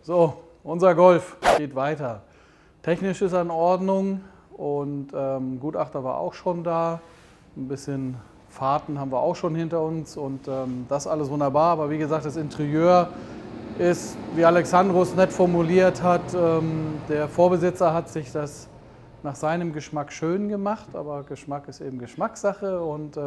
So, unser Golf geht weiter. Technisch ist er in Ordnung und Gutachter war auch schon da. Ein bisschen Fahrten haben wir auch schon hinter uns und das alles wunderbar. Aber wie gesagt, das Interieur ist, wie Alexandros nett formuliert hat, der Vorbesitzer hat sich das nach seinem Geschmack schön gemacht, aber Geschmack ist eben Geschmackssache und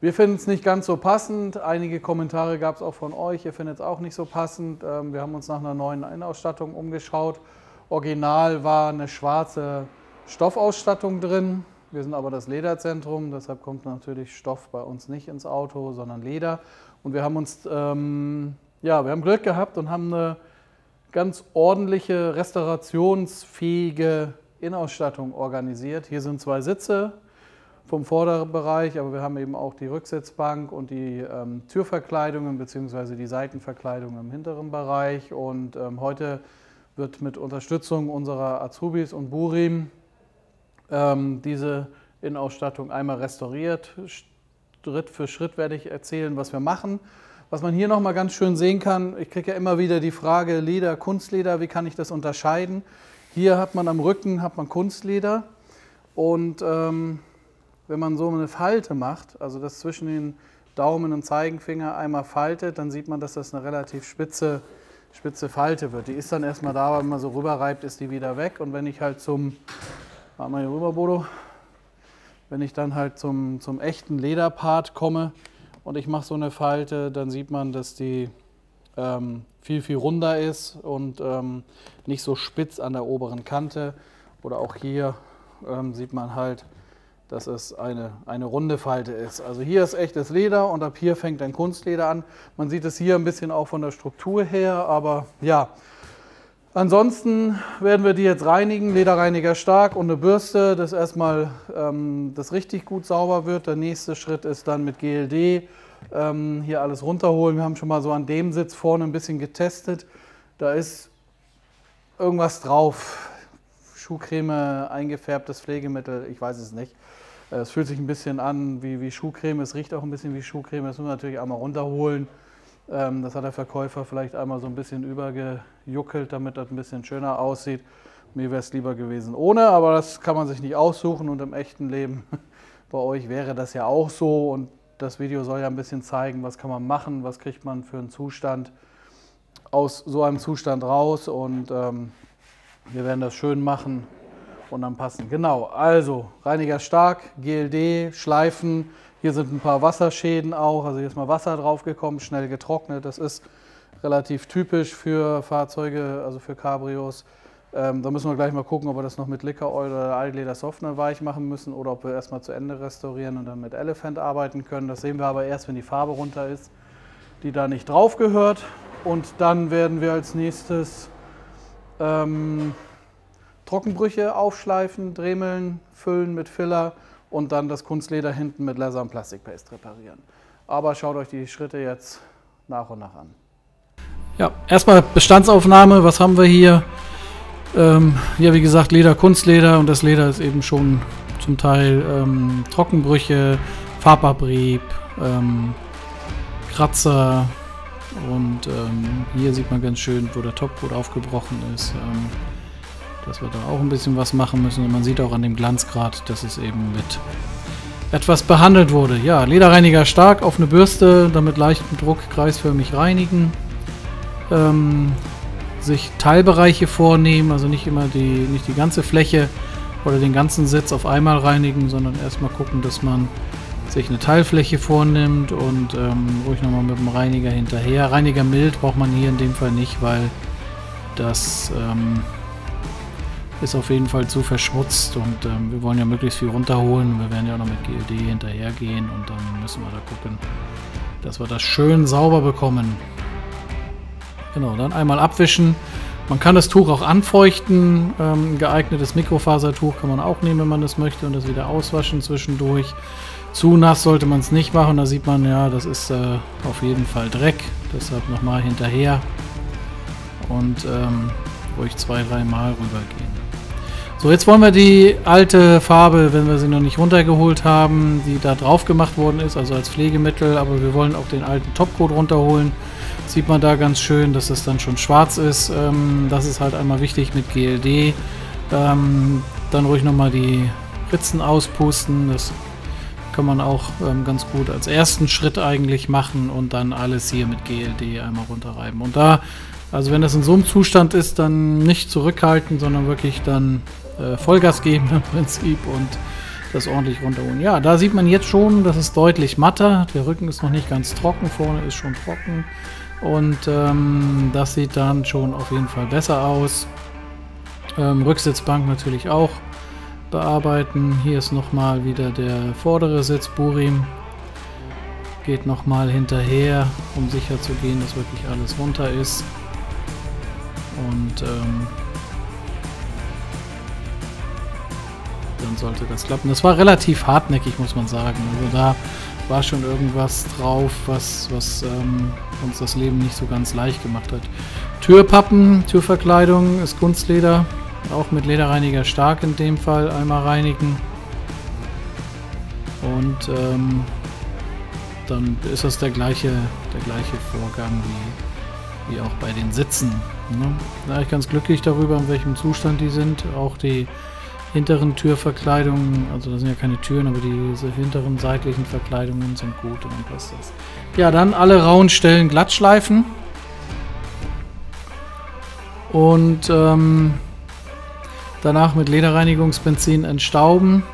wir finden es nicht ganz so passend. Einige Kommentare gab es auch von euch, ihr findet es auch nicht so passend. Wir haben uns nach einer neuen Innenausstattung umgeschaut. Original war eine schwarze Stoffausstattung drin. Wir sind aber das Lederzentrum, deshalb kommt natürlich Stoff bei uns nicht ins Auto, sondern Leder. Und wir haben uns, wir haben Glück gehabt und haben eine ganz ordentliche, restaurationsfähige Innenausstattung organisiert. Hier sind 2 Sitze vom Vorderbereich, aber wir haben eben auch die Rücksitzbank und die Türverkleidungen bzw. die Seitenverkleidung im hinteren Bereich. Und heute wird mit Unterstützung unserer Azubis und Burim diese Innenausstattung einmal restauriert. Schritt für Schritt werde ich erzählen, was wir machen. Was man hier nochmal ganz schön sehen kann, ich kriege ja immer wieder die Frage Leder, Kunstleder, wie kann ich das unterscheiden? Hier hat man am Rücken Kunstleder und wenn man so eine Falte macht, also das zwischen den Daumen und Zeigefinger einmal faltet, dann sieht man, dass das eine relativ spitze Falte wird. Die ist dann erstmal da, wenn man so rüberreibt, ist die wieder weg. Und wenn ich halt mach mal hier rüber, Bodo, wenn ich dann halt zum echten Lederpart komme und ich mache so eine Falte, dann sieht man, dass die viel runder ist und nicht so spitz an der oberen Kante. Oder auch hier sieht man halt, dass es eine runde Falte ist. Also hier ist echtes Leder und ab hier fängt ein Kunstleder an. Man sieht es hier ein bisschen auch von der Struktur her, aber ja. Ansonsten werden wir die jetzt reinigen, Lederreiniger stark und eine Bürste, dass erstmal das richtig gut sauber wird. Der nächste Schritt ist dann mit GLD hier alles runterholen. Wir haben schon mal so an dem Sitz vorne ein bisschen getestet. Da ist irgendwas drauf. Schuhcreme, eingefärbtes Pflegemittel, ich weiß es nicht. Es fühlt sich ein bisschen an wie Schuhcreme, es riecht auch ein bisschen wie Schuhcreme, das müssen wir natürlich einmal runterholen. Das hat der Verkäufer vielleicht einmal so ein bisschen übergejuckelt, damit das ein bisschen schöner aussieht. Mir wäre es lieber gewesen ohne, aber das kann man sich nicht aussuchen und im echten Leben bei euch wäre das ja auch so. Und das Video soll ja ein bisschen zeigen, was kann man machen, was kriegt man für einen Zustand aus so einem Zustand raus und wir werden das schön machen und dann passen. Genau, also Reiniger stark, GLD, Schleifen. Hier sind ein paar Wasserschäden auch. Also hier ist mal Wasser drauf gekommen, schnell getrocknet. Das ist relativ typisch für Fahrzeuge, also für Cabrios. Da müssen wir gleich mal gucken, ob wir das noch mit Liquor Oil oder Altleder Softener weich machen müssen oder ob wir erstmal zu Ende restaurieren und dann mit Elephant arbeiten können. Das sehen wir aber erst, wenn die Farbe runter ist, die da nicht drauf gehört. Und dann werden wir als nächstes Trockenbrüche aufschleifen, dremeln, füllen mit Filler und dann das Kunstleder hinten mit Leather und Plastikpaste reparieren. Aber schaut euch die Schritte jetzt nach und nach an. Ja, erstmal Bestandsaufnahme, was haben wir hier? Ja, wie gesagt, Leder, Kunstleder und das Leder ist eben schon zum Teil Trockenbrüche, Farbabrieb, Kratzer und hier sieht man ganz schön, wo der Topcoat aufgebrochen ist, dass wir da auch ein bisschen was machen müssen und man sieht auch an dem Glanzgrad, dass es eben mit etwas behandelt wurde. Ja, Lederreiniger stark auf eine Bürste, damit leichten Druck kreisförmig reinigen. Sich Teilbereiche vornehmen, also nicht die ganze Fläche oder den ganzen Sitz auf einmal reinigen, sondern erstmal gucken, dass man sich eine Teilfläche vornimmt und ruhig nochmal mit dem Reiniger hinterher. Reiniger mild braucht man hier in dem Fall nicht, weil das ist auf jeden Fall zu verschmutzt und wir wollen ja möglichst viel runterholen. Wir werden ja auch noch mit GLD hinterher gehen und dann müssen wir da gucken, dass wir das schön sauber bekommen. Genau, dann einmal abwischen. Man kann das Tuch auch anfeuchten. Ein geeignetes Mikrofasertuch kann man auch nehmen, wenn man das möchte, und das wieder auswaschen zwischendurch. Zu nass sollte man es nicht machen. Da sieht man, ja, das ist auf jeden Fall Dreck. Deshalb nochmal hinterher und ruhig 2-3 Mal rübergehen. So, jetzt wollen wir die alte Farbe, wenn wir sie noch nicht runtergeholt haben, die da drauf gemacht worden ist, also als Pflegemittel, aber wir wollen auch den alten Topcoat runterholen. Sieht man da ganz schön, dass es dann schon schwarz ist. Das ist halt einmal wichtig mit GLD. Dann ruhig nochmal die Ritzen auspusten. Das kann man auch ganz gut als ersten Schritt eigentlich machen und dann alles hier mit GLD einmal runterreiben. Und da, also wenn das in so einem Zustand ist, dann nicht zurückhalten, sondern wirklich dann Vollgas geben im Prinzip und das ordentlich runterholen. Ja, da sieht man jetzt schon, das ist deutlich matter. Der Rücken ist noch nicht ganz trocken, vorne ist schon trocken. Und das sieht dann schon auf jeden Fall besser aus. Rücksitzbank natürlich auch bearbeiten. Hier ist nochmal wieder der vordere Sitz, Burim. Geht nochmal hinterher, um sicher zu gehen, dass wirklich alles runter ist. Und dann sollte das klappen. Das war relativ hartnäckig, muss man sagen. Also da war schon irgendwas drauf, was uns das Leben nicht so ganz leicht gemacht hat. Türpappen, Türverkleidung ist Kunstleder. Auch mit Lederreiniger stark in dem Fall einmal reinigen. Und dann ist das der gleiche Vorgang wie auch bei den Sitzen. Ne? Da bin ich ganz glücklich darüber, in welchem Zustand die sind. Auch die hinteren Türverkleidungen, also das sind ja keine Türen, aber diese hinteren seitlichen Verkleidungen sind gut und dann passt das. Ja, dann alle rauen Stellen glatt schleifen. Und danach mit Lederreinigungsbenzin entstauben.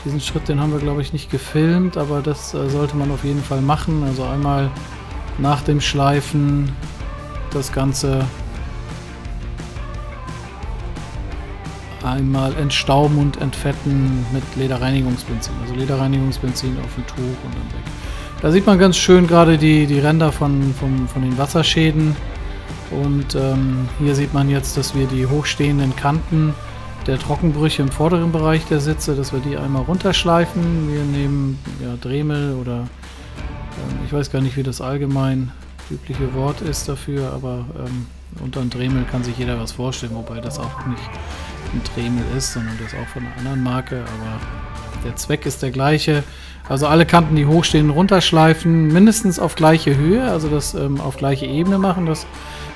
Diesen Schritt, den haben wir glaube ich nicht gefilmt, aber das sollte man auf jeden Fall machen. Also einmal nach dem Schleifen das Ganze einmal entstauben und entfetten mit Lederreinigungsbenzin. Also Lederreinigungsbenzin auf ein Tuch und dann weg. Da sieht man ganz schön gerade die Ränder von den Wasserschäden. Und hier sieht man jetzt, dass wir die hochstehenden Kanten der Trockenbrüche im vorderen Bereich der Sitze, dass wir die einmal runterschleifen. Wir nehmen ja, Dremel oder ich weiß gar nicht, wie das allgemein übliche Wort ist dafür, aber unter einem Dremel kann sich jeder was vorstellen, wobei das auch nicht ein Dremel ist, sondern das auch von einer anderen Marke, aber der Zweck ist der gleiche. Also alle Kanten, die hochstehen, runterschleifen, mindestens auf gleiche Höhe, also das auf gleiche Ebene machen. Das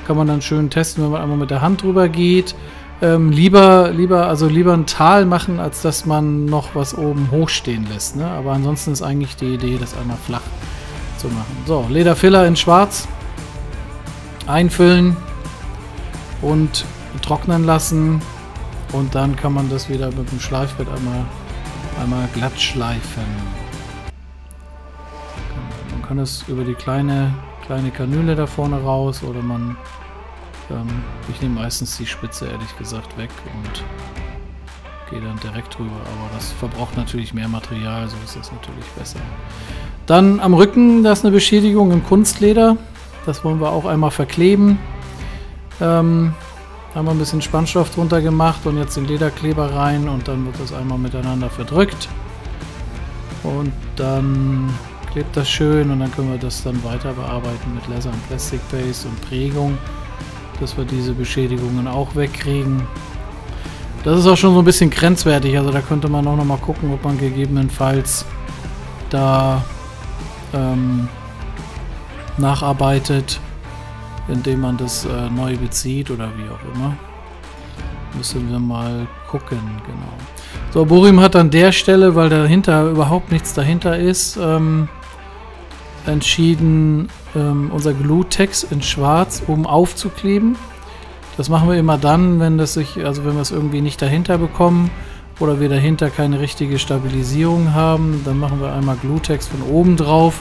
kann man dann schön testen, wenn man einmal mit der Hand drüber geht. Lieber ein Tal machen, als dass man noch was oben hochstehen lässt. Ne? Aber ansonsten ist eigentlich die Idee, das einmal flach zu machen. So, Lederfiller in Schwarz einfüllen und trocknen lassen. Und dann kann man das wieder mit dem Schleifbrett einmal glatt schleifen. Man kann es über die kleine Kanüle da vorne raus oder man ich nehme meistens die Spitze ehrlich gesagt weg und gehe dann direkt drüber, aber das verbraucht natürlich mehr Material, so ist das natürlich besser. Dann am Rücken, da ist eine Beschädigung im Kunstleder, das wollen wir auch einmal verkleben. Haben wir ein bisschen Spannstoff drunter gemacht und jetzt den Lederkleber rein und dann wird das einmal miteinander verdrückt und dann klebt das schön und dann können wir das dann weiter bearbeiten mit Leather und Plastic Paste und Prägung, dass wir diese Beschädigungen auch wegkriegen. Das ist auch schon so ein bisschen grenzwertig, also da könnte man auch noch mal gucken, ob man gegebenenfalls da nacharbeitet, indem man das neu bezieht oder wie auch immer. Müssen wir mal gucken, genau. So, Burim hat an der Stelle, weil dahinter überhaupt nichts dahinter ist, entschieden, unser Glutex in Schwarz oben aufzukleben. Das machen wir immer dann, wenn wir es irgendwie nicht dahinter bekommen oder wir dahinter keine richtige Stabilisierung haben. Dann machen wir einmal Glutex von oben drauf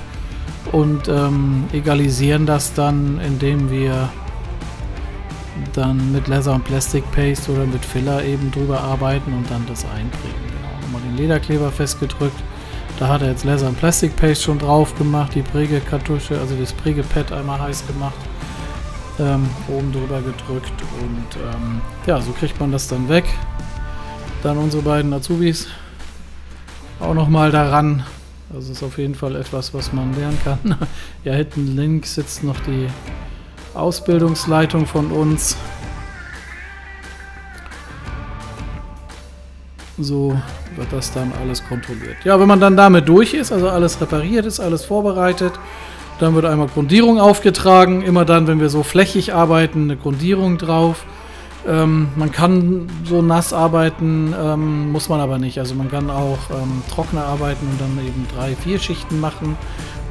und egalisieren das dann, indem wir dann mit Leather und Plastic Paste oder mit Filler eben drüber arbeiten und dann das einprägen. Genau, nochmal den Lederkleber festgedrückt. Da hat er jetzt Leather und Plastic Paste schon drauf gemacht, die Prägekartusche, also das Prägepad einmal heiß gemacht, oben drüber gedrückt und ja, so kriegt man das dann weg. Dann unsere beiden Azubis auch nochmal daran. Das ist auf jeden Fall etwas, was man lernen kann. Ja, hinten links sitzt noch die Ausbildungsleitung von uns. So wird das dann alles kontrolliert. Ja, wenn man dann damit durch ist, also alles repariert ist, alles vorbereitet, dann wird einmal Grundierung aufgetragen. Immer dann, wenn wir so flächig arbeiten, eine Grundierung drauf. Man kann so nass arbeiten, muss man aber nicht. Also man kann auch trockener arbeiten und dann eben 3, 4 Schichten machen.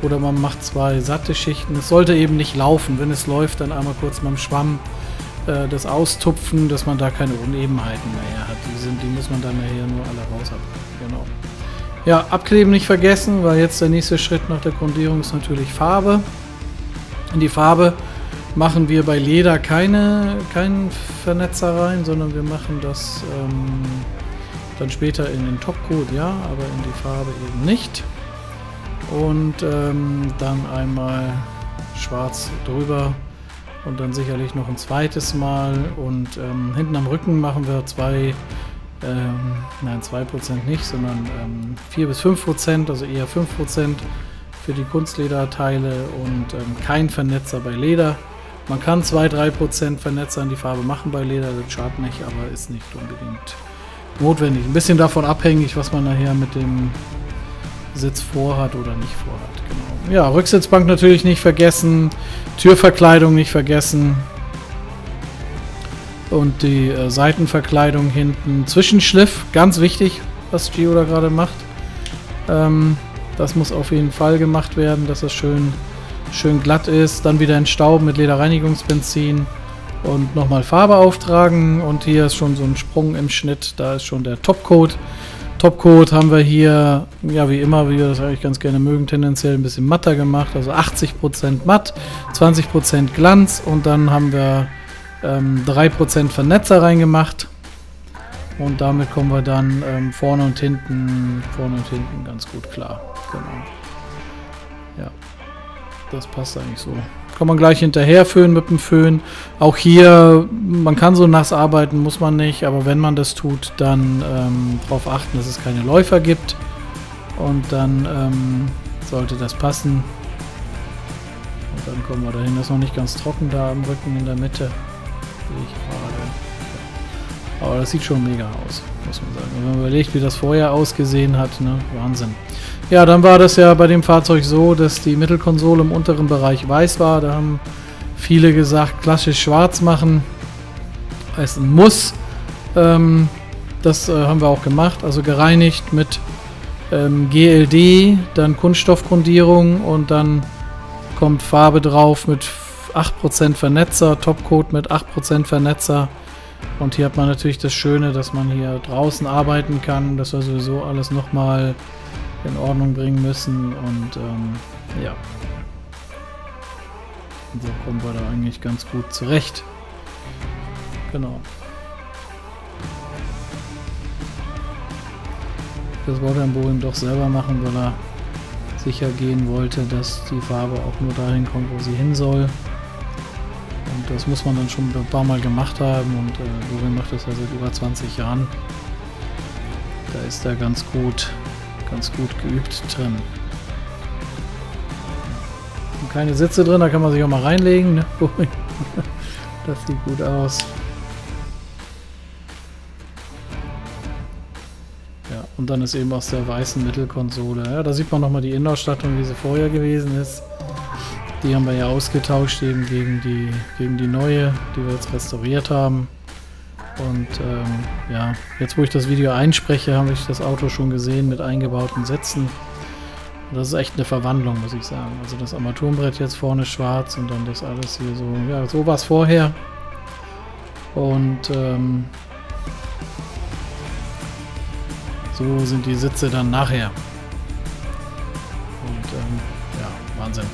Oder man macht 2 satte Schichten. Es sollte eben nicht laufen. Wenn es läuft, dann einmal kurz mit dem Schwamm das austupfen, dass man da keine Unebenheiten mehr hat. Die muss man dann nachher nur alle rausarbeiten. Genau. Ja, abkleben nicht vergessen, weil jetzt der nächste Schritt nach der Grundierung ist natürlich Farbe. In die Farbe machen wir bei Leder keinen Vernetzer rein, sondern wir machen das dann später in den Topcoat, ja, aber in die Farbe eben nicht. Und dann einmal schwarz drüber und dann sicherlich noch ein zweites Mal. Und hinten am Rücken machen wir 2% nicht, sondern 4 bis 5%, also eher 5% für die Kunstlederteile und kein Vernetzer bei Leder. Man kann 2-3% Vernetzer in die Farbe machen bei Leder, das schadet nicht, aber ist nicht unbedingt notwendig. Ein bisschen davon abhängig, was man nachher mit dem Sitz vorhat oder nicht vorhat. Genau. Ja, Rücksitzbank natürlich nicht vergessen, Türverkleidung nicht vergessen und die Seitenverkleidung hinten. Zwischenschliff, ganz wichtig, was Gio da gerade macht. Das muss auf jeden Fall gemacht werden, dass es schön glatt ist. Dann wieder entstauben mit Lederreinigungsbenzin und nochmal Farbe auftragen. Und hier ist schon so ein Sprung im Schnitt, da ist schon der Topcoat. Topcoat haben wir hier, ja wie immer, wie wir das eigentlich ganz gerne mögen, tendenziell ein bisschen matter gemacht. Also 80% matt, 20% Glanz und dann haben wir 3% Vernetzer reingemacht. Und damit kommen wir dann vorne und hinten ganz gut klar. Genau. Ja, das passt eigentlich so. Kann man gleich hinterher föhnen mit dem Föhn. Auch hier, man kann so nass arbeiten, muss man nicht, aber wenn man das tut, dann darauf achten, dass es keine Läufer gibt. Und dann sollte das passen. Und dann kommen wir dahin. Das ist noch nicht ganz trocken da am Rücken in der Mitte. Sehe ich gerade. Aber das sieht schon mega aus, muss man sagen. Wenn man überlegt, wie das vorher ausgesehen hat, ne? Wahnsinn. Ja, dann war das ja bei dem Fahrzeug so, dass die Mittelkonsole im unteren Bereich weiß war. Da haben viele gesagt, klassisch schwarz machen. Heißt ein Muss. Das haben wir auch gemacht. Also gereinigt mit GLD, dann Kunststoffgrundierung und dann kommt Farbe drauf mit 8% Vernetzer, Topcoat mit 8% Vernetzer. Und hier hat man natürlich das Schöne, dass man hier draußen arbeiten kann. Das wir sowieso alles nochmal in Ordnung bringen müssen und ja. Und so kommen wir da eigentlich ganz gut zurecht. Genau. Das wollte ein Boeing doch selber machen, weil er sicher gehen wollte, dass die Farbe auch nur dahin kommt, wo sie hin soll. Und das muss man dann schon ein paar Mal gemacht haben und Boeing macht das ja seit über 20 Jahren. Da ist er ganz gut geübt drin. Und keine Sitze drin, da kann man sich auch mal reinlegen. Ne? Das sieht gut aus. Ja, und dann ist eben aus der weißen Mittelkonsole. Ja, da sieht man nochmal die Innenausstattung, wie sie vorher gewesen ist. Die haben wir ja ausgetauscht eben gegen die neue, die wir jetzt restauriert haben. Und ja, jetzt wo ich das Video einspreche, habe ich das Auto schon gesehen mit eingebauten Sitzen. Und das ist echt eine Verwandlung, muss ich sagen. Also das Armaturenbrett jetzt vorne schwarz und dann das alles hier so. Ja, so war es vorher. Und so sind die Sitze dann nachher. Und ja, Wahnsinn.